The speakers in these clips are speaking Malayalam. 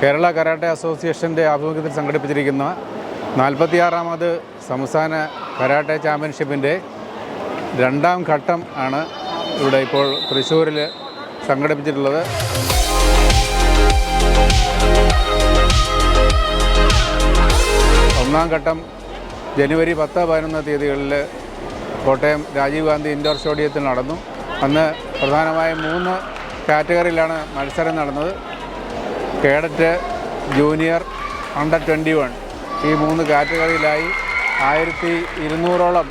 കേരള കരാട്ടെ അസോസിയേഷൻ്റെ ആഭിമുഖ്യത്തിൽ സംഘടിപ്പിച്ചിരിക്കുന്ന 46ാമത് സംസ്ഥാന കരാട്ടെ ചാമ്പ്യൻഷിപ്പിൻ്റെ രണ്ടാം ഘട്ടം ആണ് ഇവിടെ ഇപ്പോൾ തൃശ്ശൂരിൽ സംഘടിപ്പിച്ചിട്ടുള്ളത്. ഒന്നാം ഘട്ടം ജനുവരി 10-11 തീയതികളിൽ കോട്ടയം രാജീവ് ഗാന്ധി ഇൻഡോർ സ്റ്റേഡിയത്തിൽ നടന്നു. അന്ന് പ്രധാനമായും 3 കാറ്റഗറിയിലാണ് മത്സരം നടന്നത്. കേഡറ്റ്, ജൂനിയർ, അണ്ടർ 21 ഈ 3 കാറ്റഗറിയിലായി 1200ഓളം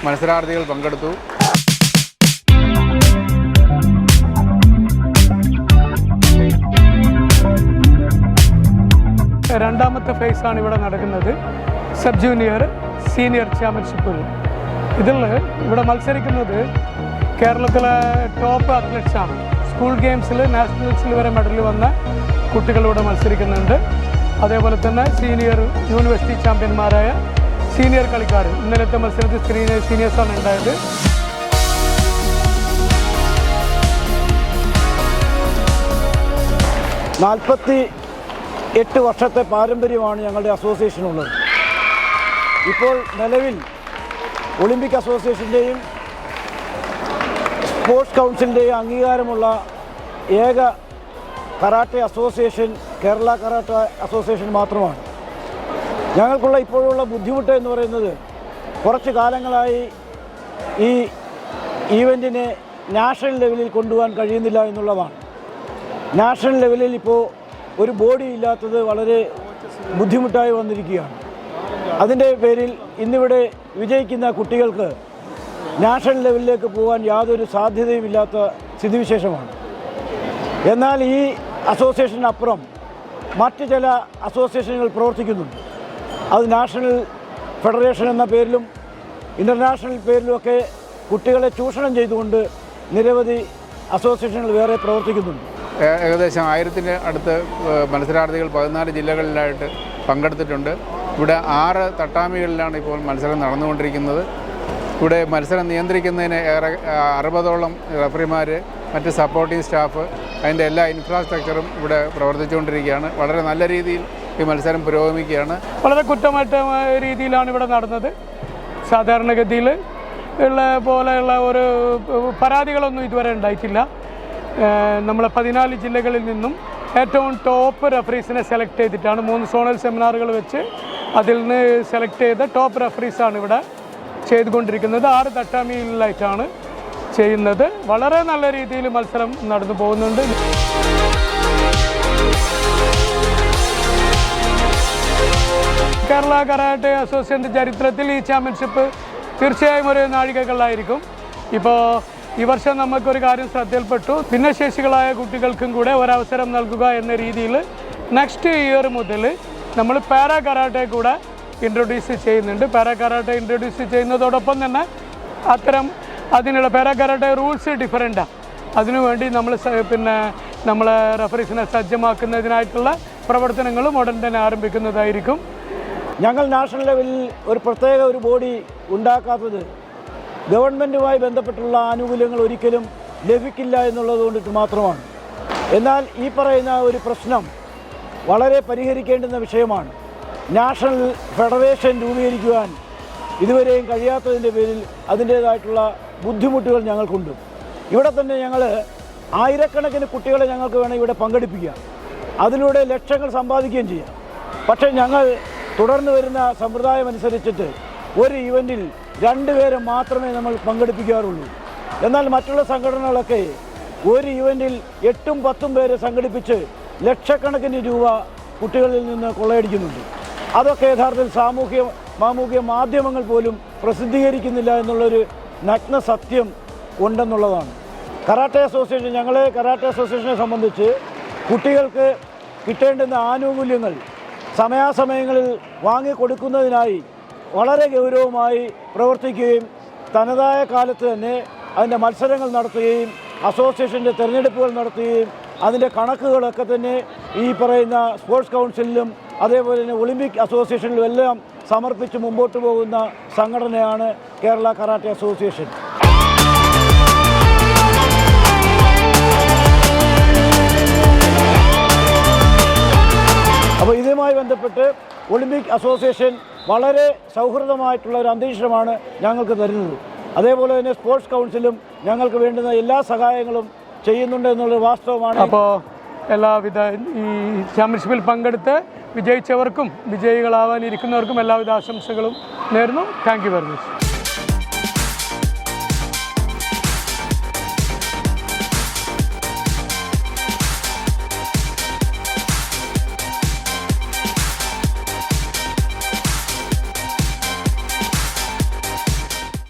മത്സരാർത്ഥികൾ പങ്കെടുത്തു. രണ്ടാമത്തെ ഫേസാണ് ഇവിടെ നടക്കുന്നത്. സബ് ജൂനിയർ സീനിയർ ചാമ്പ്യൻഷിപ്പിൽ ഇവിടെ മത്സരിക്കുന്നത് കേരളത്തിലെ ടോപ്പ് അത്ലറ്റ്സാണ്. സ്കൂൾ ഗെയിംസിൽ, നാഷണൽസിൽ വരെ മെഡൽ വന്ന കുട്ടികളിവിടെ മത്സരിക്കുന്നുണ്ട്. അതേപോലെ തന്നെ സീനിയർ യൂണിവേഴ്സിറ്റി ചാമ്പ്യന്മാരായ സീനിയർ കളിക്കാർ. ഇന്നലത്തെ മത്സരത്തിൽ സീനിയേഴ്സാണ് ഉണ്ടായത്. നാൽപ്പത്തി 8 വർഷത്തെ പാരമ്പര്യമാണ് ഞങ്ങളുടെ അസോസിയേഷനുള്ളത്. ഇപ്പോൾ നിലവിൽ ഒളിമ്പിക് അസോസിയേഷൻ്റെയും സ്പോർട്സ് കൗൺസിലിൻ്റെയും അംഗീകാരമുള്ള ഏക karate association Kerala karate association മാത്രമാണ്. ഞങ്ങൾക്കുള്ള ഇപ്പോഴുള്ള ബുദ്ധിമുട്ട് എന്ന് പറയുന്നത് കുറച്ച് കാലങ്ങളായി ഈ ഈവൻറ്റിനെ നാഷണൽ ലെവലിൽ കൊണ്ടുപോകാൻ കഴിയുന്നില്ല എന്നുള്ളതാണ്. നാഷണൽ ലെവലിൽ ഇപ്പോൾ ഒരു ബോഡി ഇല്ലാത്തത് വളരെ ബുദ്ധിമുട്ടായി വന്നിരിക്കുകയാണ്. അതിൻ്റെ പേരിൽ ഇന്നിവിടെ വിജയിക്കുന്ന കുട്ടികൾക്ക് നാഷണൽ ലെവലിലേക്ക് പോകാൻ യാതൊരു സാധ്യതയുമില്ലാത്ത സ്ഥിതിവിശേഷമാണ്. എന്നാൽ ഈ അസോസിയേഷനപ്പുറം മറ്റ് ചില അസോസിയേഷനുകൾ പ്രവർത്തിക്കുന്നുണ്ട്. അത് നാഷണൽ ഫെഡറേഷൻ എന്ന പേരിലും ഇൻ്റർനാഷണൽ പേരിലുമൊക്കെ കുട്ടികളെ ചൂഷണം ചെയ്തുകൊണ്ട് നിരവധി അസോസിയേഷനുകൾ വേറെ പ്രവർത്തിക്കുന്നുണ്ട്. ഏകദേശം 1000-ന് അടുത്ത് മത്സരാർത്ഥികൾ 14 ജില്ലകളിലായിട്ട് പങ്കെടുത്തിട്ടുണ്ട്. ഇവിടെ 6 തട്ടാമികളിലാണ് ഇപ്പോൾ മത്സരം നടന്നുകൊണ്ടിരിക്കുന്നത്. ഇവിടെ മത്സരം നിയന്ത്രിക്കുന്നതിന് 60ഓളം റഫറിമാർ, മറ്റ് സപ്പോർട്ടിംഗ് സ്റ്റാഫ്, അതിൻ്റെ എല്ലാ ഇൻഫ്രാസ്ട്രക്ചറും ഇവിടെ പ്രവർത്തിച്ചുകൊണ്ടിരിക്കുകയാണ്. വളരെ നല്ല രീതിയിൽ ഈ മത്സരം പുരോഗമിക്കുകയാണ്. വളരെ കുറ്റമറ്റമായ രീതിയിലാണ് ഇവിടെ നടന്നത്. സാധാരണഗതിയിൽ ഉള്ള പോലെയുള്ള ഒരു പരാതികളൊന്നും ഇതുവരെ ഉണ്ടായിട്ടില്ല. നമ്മളെ 14 ജില്ലകളിൽ നിന്നും ഏറ്റവും ടോപ്പ് റഫറീസിനെ സെലക്ട് ചെയ്തിട്ടാണ് 3 സോണൽ സെമിനാറുകൾ വെച്ച് അതിൽ നിന്ന് സെലക്ട് ചെയ്ത ടോപ്പ് റഫറീസാണ് ഇവിടെ ചെയ്തുകൊണ്ടിരിക്കുന്നത്. 6 തട്ടാമിയിലായിട്ടാണ് ചെയ്യുന്നത്. വളരെ നല്ല രീതിയിൽ മത്സരം നടന്നു പോകുന്നുണ്ട്. കേരള കരാട്ടെ അസോസിയേഷൻ്റെ ചരിത്രത്തിൽ ഈ ചാമ്പ്യൻഷിപ്പ് തീർച്ചയായും ഒരു നാഴികകളായിരിക്കും. ഇപ്പോൾ ഈ വർഷം നമുക്കൊരു കാര്യം ശ്രദ്ധയിൽപ്പെട്ടു. ഭിന്നശേഷികളായ കുട്ടികൾക്കും കൂടെ ഒരവസരം നൽകുക എന്ന രീതിയിൽ നെക്സ്റ്റ് ഇയർ മുതൽ നമ്മൾ പാരാ കരാട്ടെ കൂടെ ഇൻട്രൊഡ്യൂസ് ചെയ്യുന്നുണ്ട്. പാരാ കരാട്ടെ ഇൻട്രൊഡ്യൂസ് ചെയ്യുന്നതോടൊപ്പം തന്നെ അതിനുള്ള പാരാ കരാട്ടെ റൂൾസ് ഡിഫറൻറ്റാണ്. അതിനുവേണ്ടി നമ്മളെ റഫറീസിനെ സജ്ജമാക്കുന്നതിനായിട്ടുള്ള പ്രവർത്തനങ്ങളും ഉടൻ തന്നെ ആരംഭിക്കുന്നതായിരിക്കും. ഞങ്ങൾ നാഷണൽ ലെവലിൽ ഒരു പ്രത്യേക ഒരു ബോഡി ഉണ്ടാക്കാത്തത് ഗവൺമെൻറ്റുമായി ബന്ധപ്പെട്ടുള്ള ആനുകൂല്യങ്ങൾ ഒരിക്കലും ലഭിക്കില്ല എന്നുള്ളത് കൊണ്ടിട്ട് മാത്രമാണ്. എന്നാൽ ഈ പറയുന്ന ഒരു പ്രശ്നം വളരെ പരിഹരിക്കേണ്ടുന്ന വിഷയമാണ്. നാഷണൽ ഫെഡറേഷൻ രൂപീകരിക്കുവാൻ ഇതുവരെയും കഴിയാത്തതിൻ്റെ പേരിൽ അതിൻ്റേതായിട്ടുള്ള ബുദ്ധിമുട്ടുകൾ ഞങ്ങൾക്കുണ്ട്. ഇവിടെ തന്നെ ഞങ്ങൾ ആയിരക്കണക്കിന് കുട്ടികളെ ഞങ്ങൾക്ക് വേണം ഇവിടെ പങ്കെടുപ്പിക്കുക, അതിലൂടെ ലക്ഷങ്ങൾ സമ്പാദിക്കുകയും ചെയ്യാം. പക്ഷേ ഞങ്ങൾ തുടർന്ന് വരുന്ന സമ്പ്രദായം അനുസരിച്ചിട്ട് ഒരു ഇവൻറ്റിൽ 2 പേരെ മാത്രമേ നമ്മൾ പങ്കെടുപ്പിക്കാറുള്ളൂ. എന്നാൽ മറ്റുള്ള സംഘടനകളൊക്കെ ഒരു ഇവൻറ്റിൽ 8-10 പേരെ സംഘടിപ്പിച്ച് ലക്ഷക്കണക്കിന് രൂപ കുട്ടികളിൽ നിന്ന് കൊള്ളയടിക്കുന്നുണ്ട്. അതൊക്കെ യഥാർത്ഥത്തിൽ സാമൂഹ്യ മാധ്യമങ്ങൾ പോലും പ്രസിദ്ധീകരിക്കുന്നില്ല എന്നുള്ളൊരു നഗ്ന സത്യം ഉണ്ടെന്നുള്ളതാണ്. കരാട്ടെ അസോസിയേഷൻ, ഞങ്ങളെ കരാട്ടെ അസോസിയേഷനെ സംബന്ധിച്ച് കുട്ടികൾക്ക് കിട്ടേണ്ടുന്ന ആനുകൂല്യങ്ങൾ സമയാസമയങ്ങളിൽ വാങ്ങിക്കൊടുക്കുന്നതിനായി വളരെ ഗൗരവമായി പ്രവർത്തിക്കുകയും തനതായ കാലത്ത് തന്നെ അതിൻ്റെ മത്സരങ്ങൾ നടത്തുകയും അസോസിയേഷൻ്റെ തിരഞ്ഞെടുപ്പുകൾ നടത്തുകയും അതിൻ്റെ കണക്കുകളൊക്കെ തന്നെ ഈ പറയുന്ന സ്പോർട്സ് കൗൺസിലിലും അതേപോലെ തന്നെ ഒളിമ്പിക് അസോസിയേഷനിലും എല്ലാം സമർപ്പിച്ച് മുമ്പോട്ട് പോകുന്ന സംഘടനയാണ് കേരള കരാട്ടെ അസോസിയേഷൻ. അപ്പോൾ ഇതുമായി ബന്ധപ്പെട്ട് ഒളിമ്പിക് അസോസിയേഷൻ വളരെ സൗഹൃദമായിട്ടുള്ള ഒരു അന്തരീക്ഷമാണ് ഞങ്ങൾക്ക് തരുന്നത്. അതേപോലെ തന്നെ സ്പോർട്സ് കൗൺസിലും ഞങ്ങൾക്ക് വേണ്ടുന്ന എല്ലാ സഹായങ്ങളും ചെയ്യുന്നുണ്ട് എന്നുള്ളത് വാസ്തവമാണ്. അപ്പോൾ എല്ലാവിധ ഈ ചാമ്പ്യൻഷിപ്പിൽ പങ്കെടുത്ത് വിജയിച്ചവർക്കും വിജയികളാവാനിരിക്കുന്നവർക്കും എല്ലാവിധ ആശംസകളും നേരുന്നു. Thank you very much.